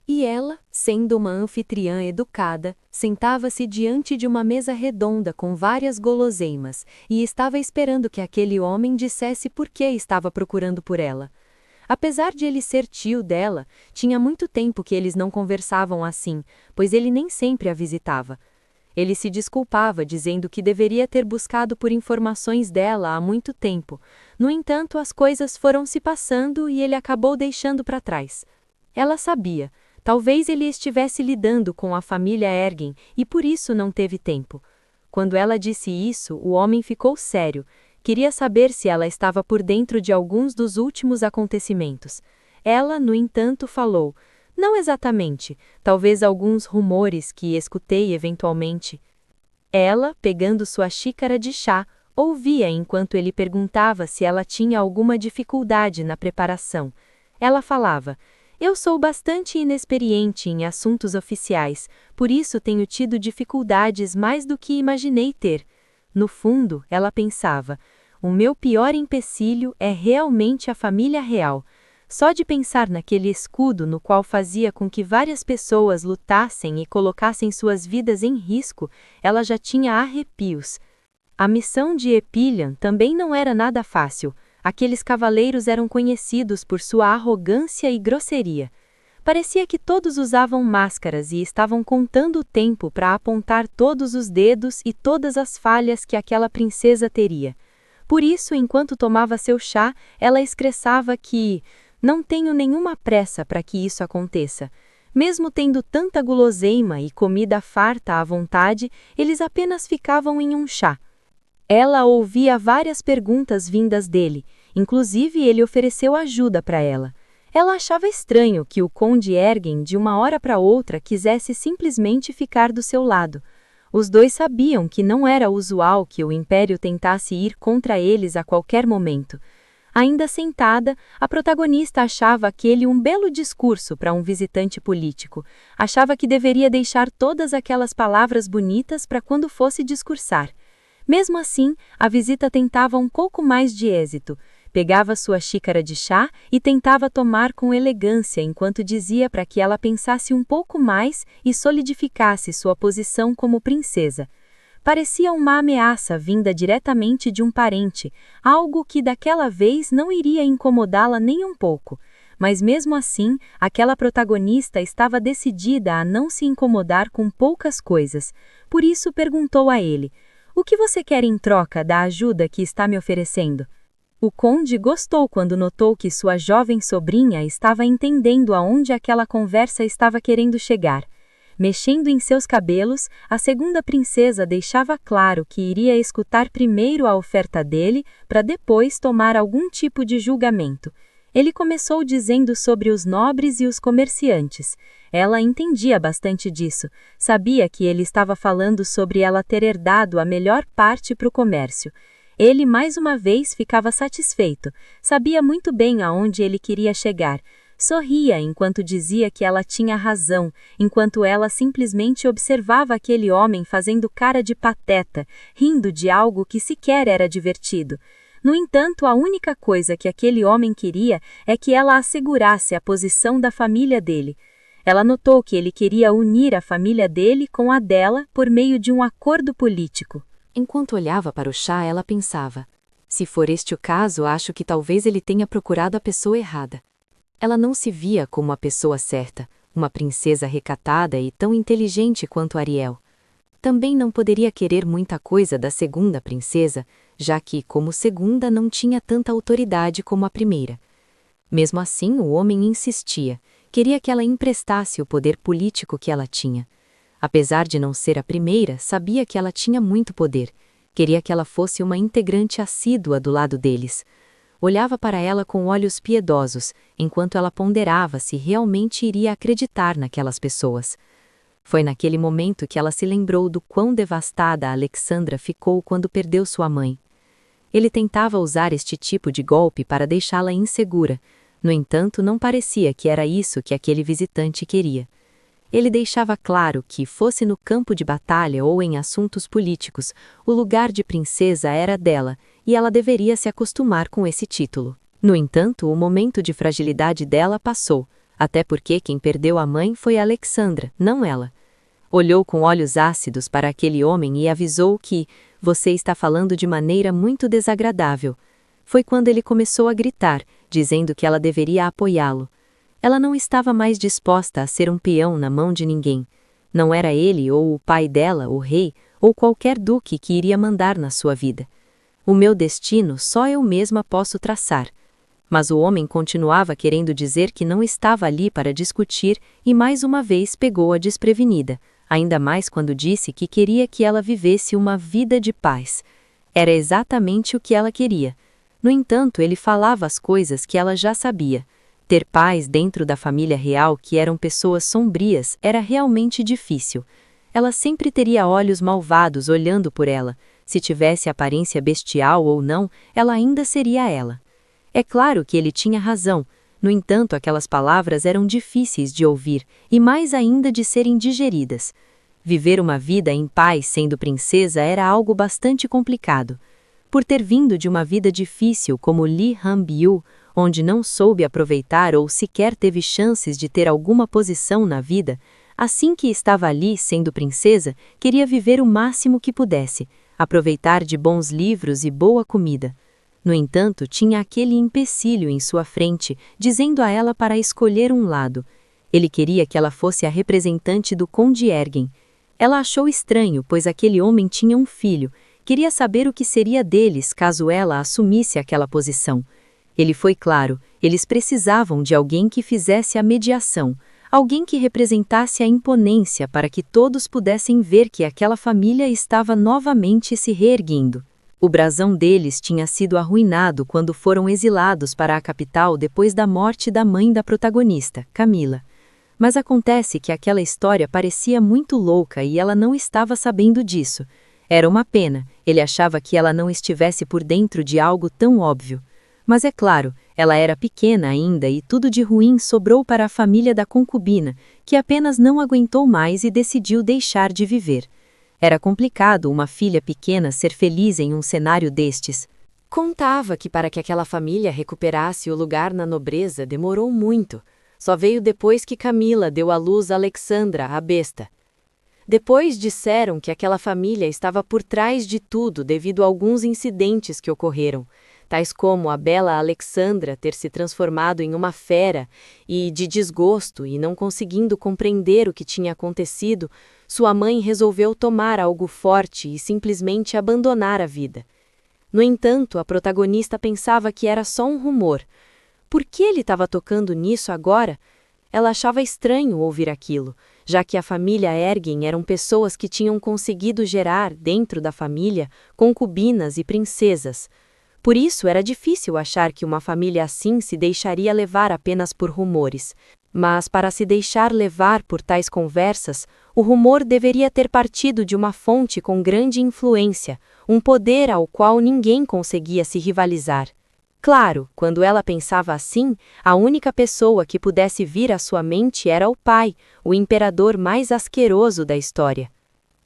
E ela, sendo uma anfitriã educada, sentava-se diante de uma mesa redonda com várias guloseimas e estava esperando que aquele homem dissesse por que estava procurando por ela. Apesar de ele ser tio dela, tinha muito tempo que eles não conversavam assim, pois ele nem sempre a visitava. Ele se desculpava, dizendo que deveria ter buscado por informações dela há muito tempo. No entanto, as coisas foram se passando e ele acabou deixando para trás. Ela sabia. Talvez ele estivesse lidando com a família Ergen e por isso não teve tempo. Quando ela disse isso, o homem ficou sério. Queria saber se ela estava por dentro de alguns dos últimos acontecimentos. Ela, no entanto, falou: "Não exatamente, talvez alguns rumores que escutei eventualmente." Ela, pegando sua xícara de chá, ouvia enquanto ele perguntava se ela tinha alguma dificuldade na preparação. Ela falava: "Eu sou bastante inexperiente em assuntos oficiais, por isso tenho tido dificuldades mais do que imaginei ter." No fundo, ela pensava: "O meu pior empecilho é realmente a família real." Só de pensar naquele escudo no qual fazia com que várias pessoas lutassem e colocassem suas vidas em risco, ela já tinha arrepios. A missão de Epilian também não era nada fácil. Aqueles cavaleiros eram conhecidos por sua arrogância e grosseria. Parecia que todos usavam máscaras e estavam contando o tempo para apontar todos os dedos e todas as falhas que aquela princesa teria. Por isso, enquanto tomava seu chá, ela expressava que "não tenho nenhuma pressa para que isso aconteça." Mesmo tendo tanta guloseima e comida farta à vontade, eles apenas ficavam em um chá. Ela ouvia várias perguntas vindas dele, inclusive ele ofereceu ajuda para ela. Ela achava estranho que o conde Ergen, de uma hora para outra, quisesse simplesmente ficar do seu lado. Os dois sabiam que não era usual que o Império tentasse ir contra eles a qualquer momento. Ainda sentada, a protagonista achava aquele um belo discurso para um visitante político. Achava que deveria deixar todas aquelas palavras bonitas para quando fosse discursar. Mesmo assim, a visita tentava um pouco mais de êxito. Pegava sua xícara de chá e tentava tomar com elegância enquanto dizia para que ela pensasse um pouco mais e solidificasse sua posição como princesa. Parecia uma ameaça vinda diretamente de um parente, algo que daquela vez não iria incomodá-la nem um pouco. Mas mesmo assim, aquela protagonista estava decidida a não se incomodar com poucas coisas. Por isso perguntou a ele: "O que você quer em troca da ajuda que está me oferecendo?" O conde gostou quando notou que sua jovem sobrinha estava entendendo aonde aquela conversa estava querendo chegar. Mexendo em seus cabelos, a segunda princesa deixava claro que iria escutar primeiro a oferta dele, para depois tomar algum tipo de julgamento. Ele começou dizendo sobre os nobres e os comerciantes. Ela entendia bastante disso, sabia que ele estava falando sobre ela ter herdado a melhor parte para o comércio. Ele mais uma vez ficava satisfeito, sabia muito bem aonde ele queria chegar. Sorria enquanto dizia que ela tinha razão, enquanto ela simplesmente observava aquele homem fazendo cara de pateta, rindo de algo que sequer era divertido. No entanto, a única coisa que aquele homem queria é que ela assegurasse a posição da família dele. Ela notou que ele queria unir a família dele com a dela por meio de um acordo político. Enquanto olhava para o chá, ela pensava: "Se for este o caso, acho que talvez ele tenha procurado a pessoa errada." Ela não se via como a pessoa certa, uma princesa recatada e tão inteligente quanto Ariel. Também não poderia querer muita coisa da segunda princesa, já que, como segunda, não tinha tanta autoridade como a primeira. Mesmo assim, o homem insistia, queria que ela emprestasse o poder político que ela tinha. Apesar de não ser a primeira, sabia que ela tinha muito poder, queria que ela fosse uma integrante assídua do lado deles. Olhava para ela com olhos piedosos, enquanto ela ponderava se realmente iria acreditar naquelas pessoas. Foi naquele momento que ela se lembrou do quão devastada Alexandra ficou quando perdeu sua mãe. Ele tentava usar este tipo de golpe para deixá-la insegura, no entanto, não parecia que era isso que aquele visitante queria. Ele deixava claro que, fosse no campo de batalha ou em assuntos políticos, o lugar de princesa era dela, e ela deveria se acostumar com esse título. No entanto, o momento de fragilidade dela passou. até porque quem perdeu a mãe foi Alexandra, não ela. Olhou com olhos ácidos para aquele homem e avisou que você está falando de maneira muito desagradável. Foi quando ele começou a gritar, dizendo que ela deveria apoiá-lo. Ela não estava mais disposta a ser um peão na mão de ninguém. Não era ele ou o pai dela, o rei, ou qualquer duque que iria mandar na sua vida. O meu destino só eu mesma posso traçar. Mas o homem continuava querendo dizer que não estava ali para discutir e mais uma vez pegou-a desprevenida, ainda mais quando disse que queria que ela vivesse uma vida de paz. Era exatamente o que ela queria. No entanto, ele falava as coisas que ela já sabia. Ter paz dentro da família real, que eram pessoas sombrias, era realmente difícil. Ela sempre teria olhos malvados olhando por ela. Se tivesse aparência bestial ou não, ela ainda seria ela. É claro que ele tinha razão, no entanto aquelas palavras eram difíceis de ouvir e mais ainda de serem digeridas. Viver uma vida em paz sendo princesa era algo bastante complicado. Por ter vindo de uma vida difícil como Lee Han-biu, onde não soube aproveitar ou sequer teve chances de ter alguma posição na vida, assim que estava ali sendo princesa, queria viver o máximo que pudesse, aproveitar de bons livros e boa comida. No entanto, tinha aquele empecilho em sua frente, dizendo a ela para escolher um lado. Ele queria que ela fosse a representante do Conde Ergen. Ela achou estranho, pois aquele homem tinha um filho. Queria saber o que seria deles caso ela assumisse aquela posição. Ele foi claro, eles precisavam de alguém que fizesse a mediação, alguém que representasse a imponência para que todos pudessem ver que aquela família estava novamente se reerguendo. O brasão deles tinha sido arruinado quando foram exilados para a capital depois da morte da mãe da protagonista, Camila. Mas acontece que aquela história parecia muito louca e ela não estava sabendo disso. Era uma pena, ele achava que ela não estivesse por dentro de algo tão óbvio. Mas é claro, ela era pequena ainda e tudo de ruim sobrou para a família da concubina, que apenas não aguentou mais e decidiu deixar de viver. Era complicado uma filha pequena ser feliz em um cenário destes. Contava que para que aquela família recuperasse o lugar na nobreza demorou muito. Só veio depois que Camila deu à luz Alexandra, a besta. Depois disseram que aquela família estava por trás de tudo devido a alguns incidentes que ocorreram, tais como a bela Alexandra ter se transformado em uma fera e, de desgosto e não conseguindo compreender o que tinha acontecido, sua mãe resolveu tomar algo forte e simplesmente abandonar a vida. No entanto, a protagonista pensava que era só um rumor. Por que ele estava tocando nisso agora? Ela achava estranho ouvir aquilo, já que a família Ergen eram pessoas que tinham conseguido gerar, dentro da família, concubinas e princesas. Por isso era difícil achar que uma família assim se deixaria levar apenas por rumores. Mas para se deixar levar por tais conversas, o rumor deveria ter partido de uma fonte com grande influência, um poder ao qual ninguém conseguia se rivalizar. Claro, quando ela pensava assim, a única pessoa que pudesse vir à sua mente era o pai, o imperador mais asqueroso da história.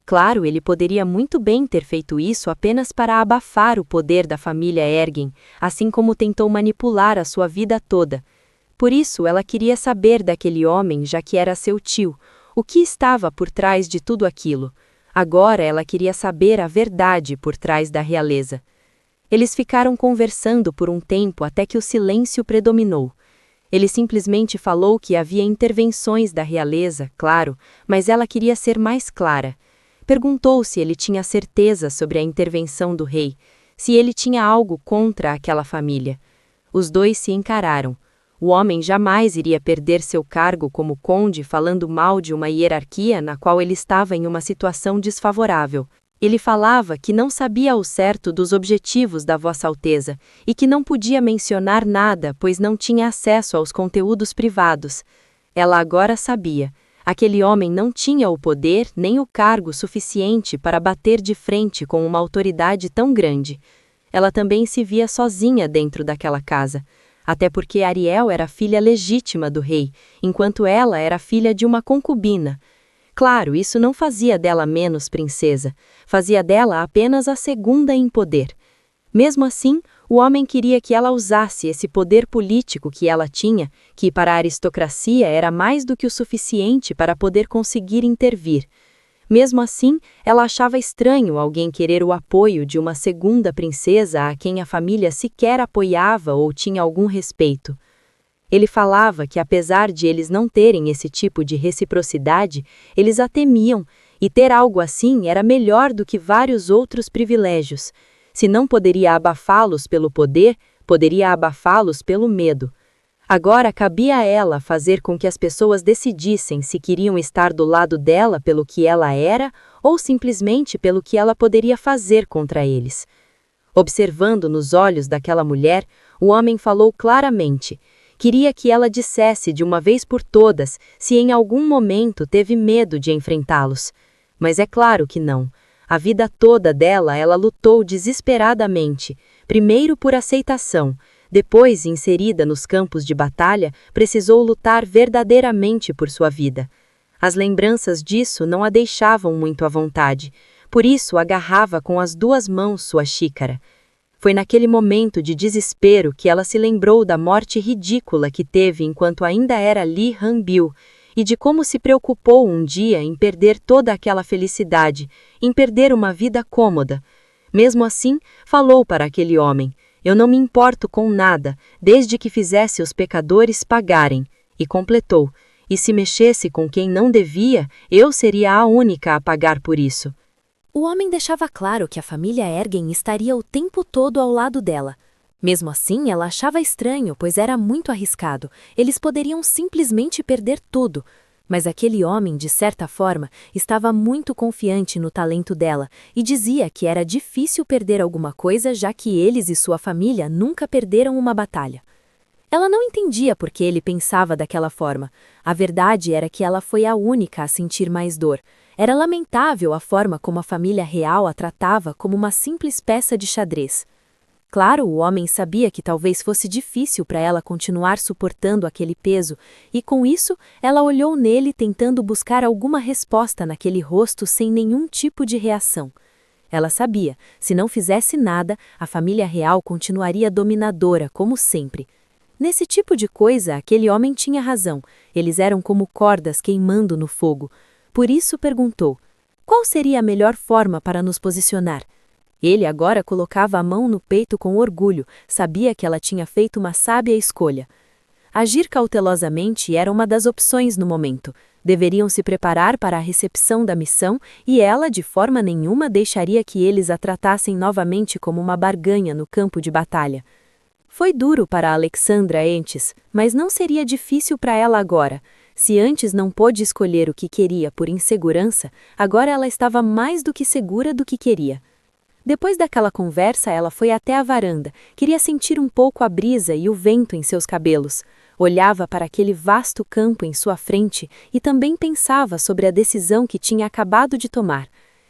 Claro, ele poderia muito bem ter feito isso apenas para abafar o poder da família Ergen, assim como tentou manipular a sua vida toda. Por isso, ela queria saber daquele homem, já que era seu tio, o que estava por trás de tudo aquilo. Agora ela queria saber a verdade por trás da realeza. Eles ficaram conversando por um tempo até que o silêncio predominou. Ele simplesmente falou que havia intervenções da realeza, claro, mas ela queria ser mais clara. Perguntou se ele tinha certeza sobre a intervenção do rei, se ele tinha algo contra aquela família. Os dois se encararam. O homem jamais iria perder seu cargo como conde falando mal de uma hierarquia na qual ele estava em uma situação desfavorável. Ele falava que não sabia ao certo dos objetivos da Vossa Alteza e que não podia mencionar nada, pois não tinha acesso aos conteúdos privados. Ela agora sabia. Aquele homem não tinha o poder nem o cargo suficiente para bater de frente com uma autoridade tão grande. Ela também se via sozinha dentro daquela casa, até porque Ariel era filha legítima do rei, enquanto ela era filha de uma concubina. Claro, isso não fazia dela menos princesa, fazia dela apenas a segunda em poder. Mesmo assim, O homem queria que ela usasse esse poder político que ela tinha, que para a aristocracia era mais do que o suficiente para poder conseguir intervir. Mesmo assim, ela achava estranho alguém querer o apoio de uma segunda princesa a quem a família sequer apoiava ou tinha algum respeito. Ele falava que, apesar de eles não terem esse tipo de reciprocidade, eles a temiam, e ter algo assim era melhor do que vários outros privilégios. Se não poderia abafá-los pelo poder, poderia abafá-los pelo medo. Agora cabia a ela fazer com que as pessoas decidissem se queriam estar do lado dela pelo que ela era ou simplesmente pelo que ela poderia fazer contra eles. Observando nos olhos daquela mulher, o homem falou claramente. Queria que ela dissesse de uma vez por todas se em algum momento teve medo de enfrentá-los. Mas é claro que não. A vida toda dela ela lutou desesperadamente, primeiro por aceitação, depois, inserida nos campos de batalha, precisou lutar verdadeiramente por sua vida. As lembranças disso não a deixavam muito à vontade, por isso agarrava com as duas mãos sua xícara. Foi naquele momento de desespero que ela se lembrou da morte ridícula que teve enquanto ainda era Li Hanbiu, e de como se preocupou um dia em perder toda aquela felicidade, em perder uma vida cômoda. Mesmo assim, falou para aquele homem, eu não me importo com nada, desde que fizesse os pecadores pagarem, e completou, e se mexesse com quem não devia, eu seria a única a pagar por isso. O homem deixava claro que a família Ergen estaria o tempo todo ao lado dela. Mesmo assim, ela achava estranho, pois era muito arriscado. Eles poderiam simplesmente perder tudo. Mas aquele homem, de certa forma, estava muito confiante no talento dela e dizia que era difícil perder alguma coisa, já que eles e sua família nunca perderam uma batalha. Ela não entendia por que ele pensava daquela forma. A verdade era que ela foi a única a sentir mais dor. Era lamentável a forma como a família real a tratava como uma simples peça de xadrez. Claro, o homem sabia que talvez fosse difícil para ela continuar suportando aquele peso, e com isso, ela olhou nele tentando buscar alguma resposta naquele rosto sem nenhum tipo de reação. Ela sabia, se não fizesse nada, a família real continuaria dominadora, como sempre. Nesse tipo de coisa, aquele homem tinha razão, eles eram como cordas queimando no fogo. Por isso perguntou, qual seria a melhor forma para nos posicionar? Ele agora colocava a mão no peito com orgulho, sabia que ela tinha feito uma sábia escolha. Agir cautelosamente era uma das opções no momento. Deveriam se preparar para a recepção da missão e ela, de forma nenhuma, deixaria que eles a tratassem novamente como uma barganha no campo de batalha. Foi duro para Alexandra antes, mas não seria difícil para ela agora. Se antes não pôde escolher o que queria por insegurança, agora ela estava mais do que segura do que queria. Depois daquela conversa, ela foi até a varanda, queria sentir um pouco a brisa e o vento em seus cabelos. Olhava para aquele vasto campo em sua frente e também pensava sobre a decisão que tinha acabado de tomar.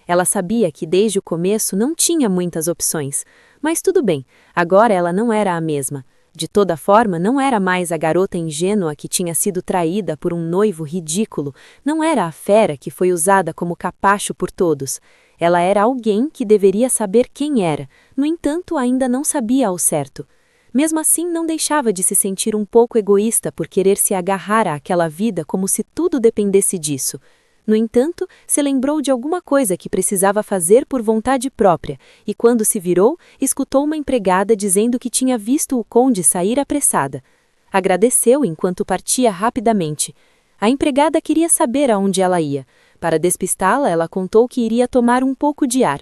Ela sabia que desde o começo não tinha muitas opções, mas tudo bem, agora ela não era a mesma. De toda forma, não era mais a garota ingênua que tinha sido traída por um noivo ridículo, não era a fera que foi usada como capacho por todos. Ela era alguém que deveria saber quem era, no entanto, ainda não sabia ao certo. Mesmo assim, não deixava de se sentir um pouco egoísta por querer se agarrar àquela vida como se tudo dependesse disso. No entanto, se lembrou de alguma coisa que precisava fazer por vontade própria, e quando se virou, escutou uma empregada dizendo que tinha visto o conde sair apressada. Agradeceu enquanto partia rapidamente. A empregada queria saber aonde ela ia. Para despistá-la, ela contou que iria tomar um pouco de ar.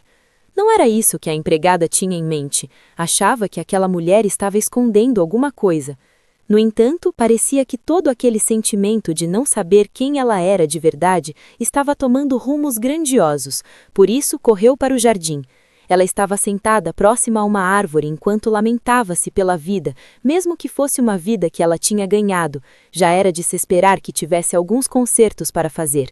Não era isso que a empregada tinha em mente. Achava que aquela mulher estava escondendo alguma coisa. No entanto, parecia que todo aquele sentimento de não saber quem ela era de verdade estava tomando rumos grandiosos. Por isso, correu para o jardim. Ela estava sentada próxima a uma árvore enquanto lamentava-se pela vida, mesmo que fosse uma vida que ela tinha ganhado. Já era de se esperar que tivesse alguns consertos para fazer.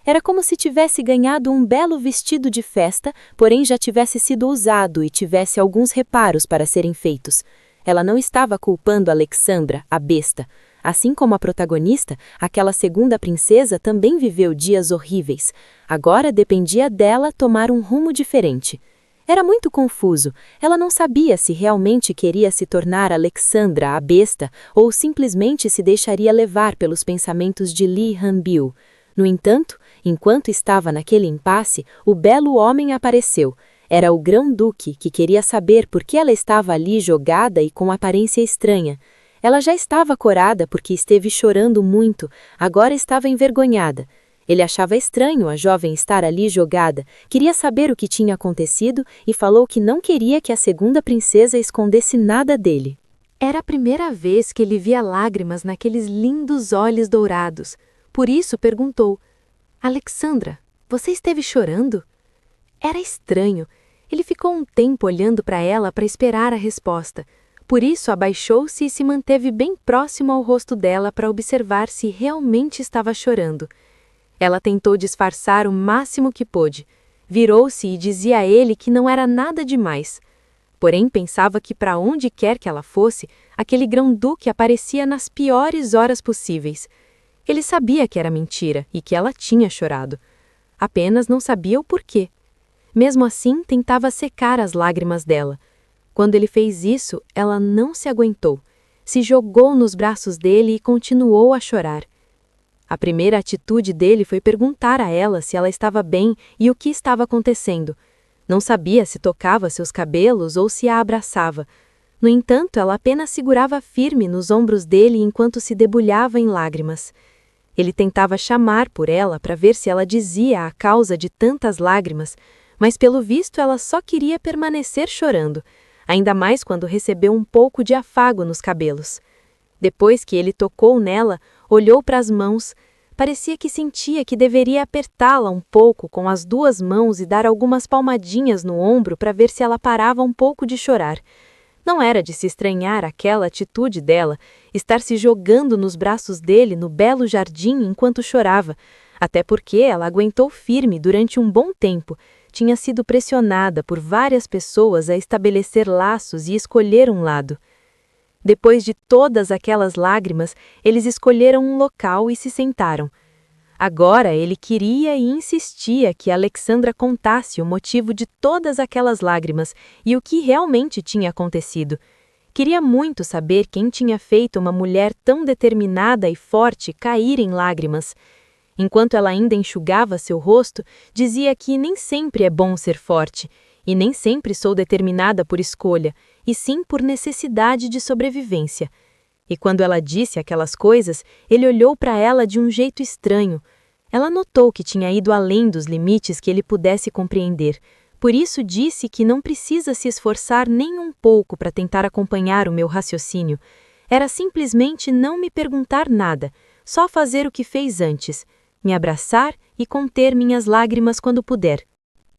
Era como se tivesse ganhado um belo vestido de festa, porém já tivesse sido usado e tivesse alguns reparos para serem feitos. Ela não estava culpando Alexandra, a besta. Assim como a protagonista, aquela segunda princesa também viveu dias horríveis. Agora dependia dela tomar um rumo diferente. Era muito confuso. Ela não sabia se realmente queria se tornar Alexandra a besta ou simplesmente se deixaria levar pelos pensamentos de Lee Han-biu. No entanto, enquanto estava naquele impasse, o belo homem apareceu. Era o grão-duque que queria saber por que ela estava ali jogada e com aparência estranha. Ela já estava corada porque esteve chorando muito, agora estava envergonhada. Ele achava estranho a jovem estar ali jogada, queria saber o que tinha acontecido e falou que não queria que a segunda princesa escondesse nada dele. Era a primeira vez que ele via lágrimas naqueles lindos olhos dourados. Por isso perguntou: Alexandra, você esteve chorando? Era estranho. Ele ficou um tempo olhando para ela para esperar a resposta. Por isso abaixou-se e se manteve bem próximo ao rosto dela para observar se realmente estava chorando. Ela tentou disfarçar o máximo que pôde. Virou-se e dizia a ele que não era nada demais. Porém, pensava que para onde quer que ela fosse, aquele grão-duque aparecia nas piores horas possíveis. Ele sabia que era mentira e que ela tinha chorado. Apenas não sabia o porquê. Mesmo assim, tentava secar as lágrimas dela. Quando ele fez isso, ela não se aguentou. Se jogou nos braços dele e continuou a chorar. A primeira atitude dele foi perguntar a ela se ela estava bem e o que estava acontecendo. Não sabia se tocava seus cabelos ou se a abraçava. No entanto, ela apenas segurava firme nos ombros dele enquanto se debulhava em lágrimas. Ele tentava chamar por ela para ver se ela dizia a causa de tantas lágrimas, mas pelo visto ela só queria permanecer chorando, ainda mais quando recebeu um pouco de afago nos cabelos. Depois que ele tocou nela, olhou para as mãos. Parecia que sentia que deveria apertá-la um pouco com as duas mãos e dar algumas palmadinhas no ombro para ver se ela parava um pouco de chorar. Não era de se estranhar aquela atitude dela, estar se jogando nos braços dele no belo jardim enquanto chorava, até porque ela aguentou firme durante um bom tempo. Tinha sido pressionada por várias pessoas a estabelecer laços e escolher um lado. Depois de todas aquelas lágrimas, eles escolheram um local e se sentaram. Agora ele queria e insistia que Alexandra contasse o motivo de todas aquelas lágrimas e o que realmente tinha acontecido. Queria muito saber quem tinha feito uma mulher tão determinada e forte cair em lágrimas. Enquanto ela ainda enxugava seu rosto, dizia que nem sempre é bom ser forte, e nem sempre sou determinada por escolha, e sim por necessidade de sobrevivência. E quando ela disse aquelas coisas, ele olhou para ela de um jeito estranho. Ela notou que tinha ido além dos limites que ele pudesse compreender. Por isso disse que não precisa se esforçar nem um pouco para tentar acompanhar o meu raciocínio. Era simplesmente não me perguntar nada, só fazer o que fez antes, me abraçar e conter minhas lágrimas quando puder.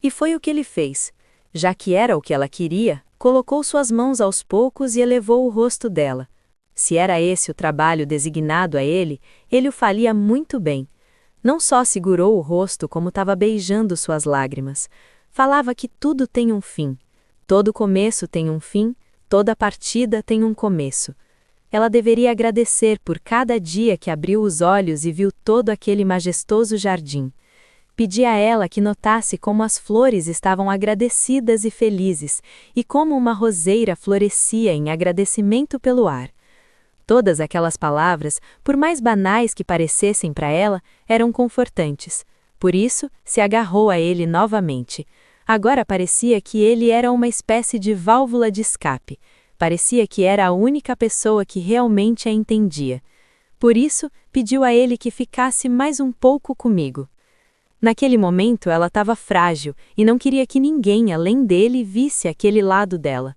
E foi o que ele fez. Já que era o que ela queria, colocou suas mãos aos poucos e elevou o rosto dela. Se era esse o trabalho designado a ele o faria muito bem. Não só segurou o rosto como estava beijando suas lágrimas. Falava que tudo tem um fim. Todo começo tem um fim, toda partida tem um começo. Ela deveria agradecer por cada dia que abriu os olhos e viu todo aquele majestoso jardim. Pedi a ela que notasse como as flores estavam agradecidas e felizes, e como uma roseira florescia em agradecimento pelo ar. Todas aquelas palavras, por mais banais que parecessem para ela, eram confortantes. Por isso, se agarrou a ele novamente. Agora parecia que ele era uma espécie de válvula de escape. Parecia que era a única pessoa que realmente a entendia. Por isso, pediu a ele que ficasse mais um pouco comigo. Naquele momento, ela estava frágil e não queria que ninguém, além dele, visse aquele lado dela.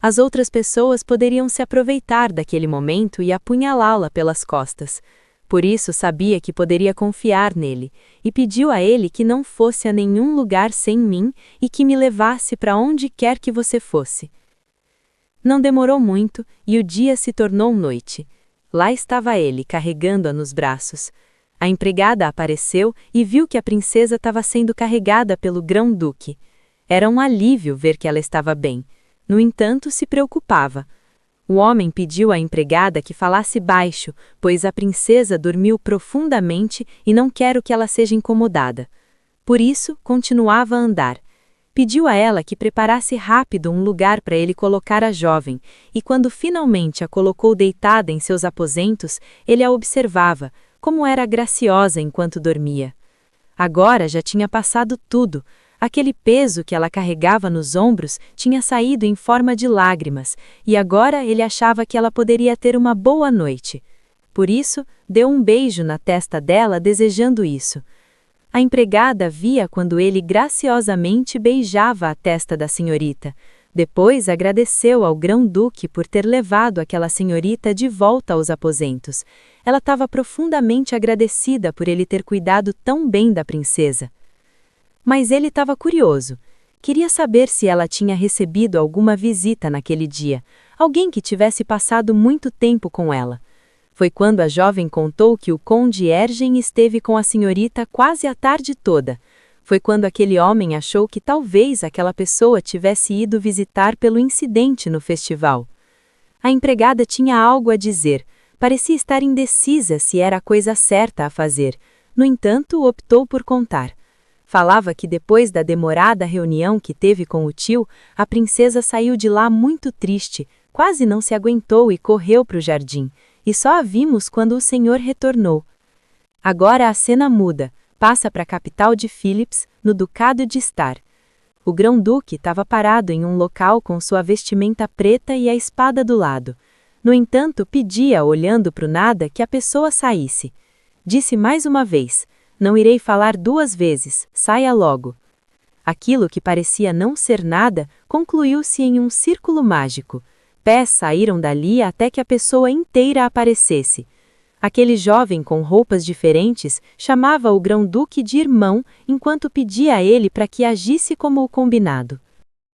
As outras pessoas poderiam se aproveitar daquele momento e apunhalá-la pelas costas. Por isso, sabia que poderia confiar nele, e pediu a ele que não fosse a nenhum lugar sem mim e que me levasse para onde quer que você fosse. Não demorou muito, e o dia se tornou noite. Lá estava ele, carregando-a nos braços. A empregada apareceu e viu que a princesa estava sendo carregada pelo grão-duque. Era um alívio ver que ela estava bem. No entanto, se preocupava. O homem pediu à empregada que falasse baixo, pois a princesa dormiu profundamente e não quero que ela seja incomodada. Por isso, continuava a andar. Pediu a ela que preparasse rápido um lugar para ele colocar a jovem, e quando finalmente a colocou deitada em seus aposentos, ele a observava, como era graciosa enquanto dormia. Agora já tinha passado tudo. Aquele peso que ela carregava nos ombros tinha saído em forma de lágrimas, e agora ele achava que ela poderia ter uma boa noite. Por isso, deu um beijo na testa dela, desejando isso. A empregada via quando ele graciosamente beijava a testa da senhorita. Depois agradeceu ao grão-duque por ter levado aquela senhorita de volta aos aposentos. Ela estava profundamente agradecida por ele ter cuidado tão bem da princesa. Mas ele estava curioso. Queria saber se ela tinha recebido alguma visita naquele dia, alguém que tivesse passado muito tempo com ela. Foi quando a jovem contou que o conde Ergen esteve com a senhorita quase a tarde toda. Foi quando aquele homem achou que talvez aquela pessoa tivesse ido visitar pelo incidente no festival. A empregada tinha algo a dizer, parecia estar indecisa se era a coisa certa a fazer. No entanto, optou por contar. Falava que depois da demorada reunião que teve com o tio, a princesa saiu de lá muito triste, quase não se aguentou e correu para o jardim. E só a vimos quando o senhor retornou. Agora a cena muda, passa para a capital de Philips, no Ducado de Star. O grão-duque estava parado em um local com sua vestimenta preta e a espada do lado. No entanto, pedia, olhando para o nada, que a pessoa saísse. Disse mais uma vez, não irei falar 2 vezes, saia logo. Aquilo que parecia não ser nada, concluiu-se em um círculo mágico. Pés saíram dali até que a pessoa inteira aparecesse. Aquele jovem com roupas diferentes chamava o grão-duque de irmão enquanto pedia a ele para que agisse como o combinado.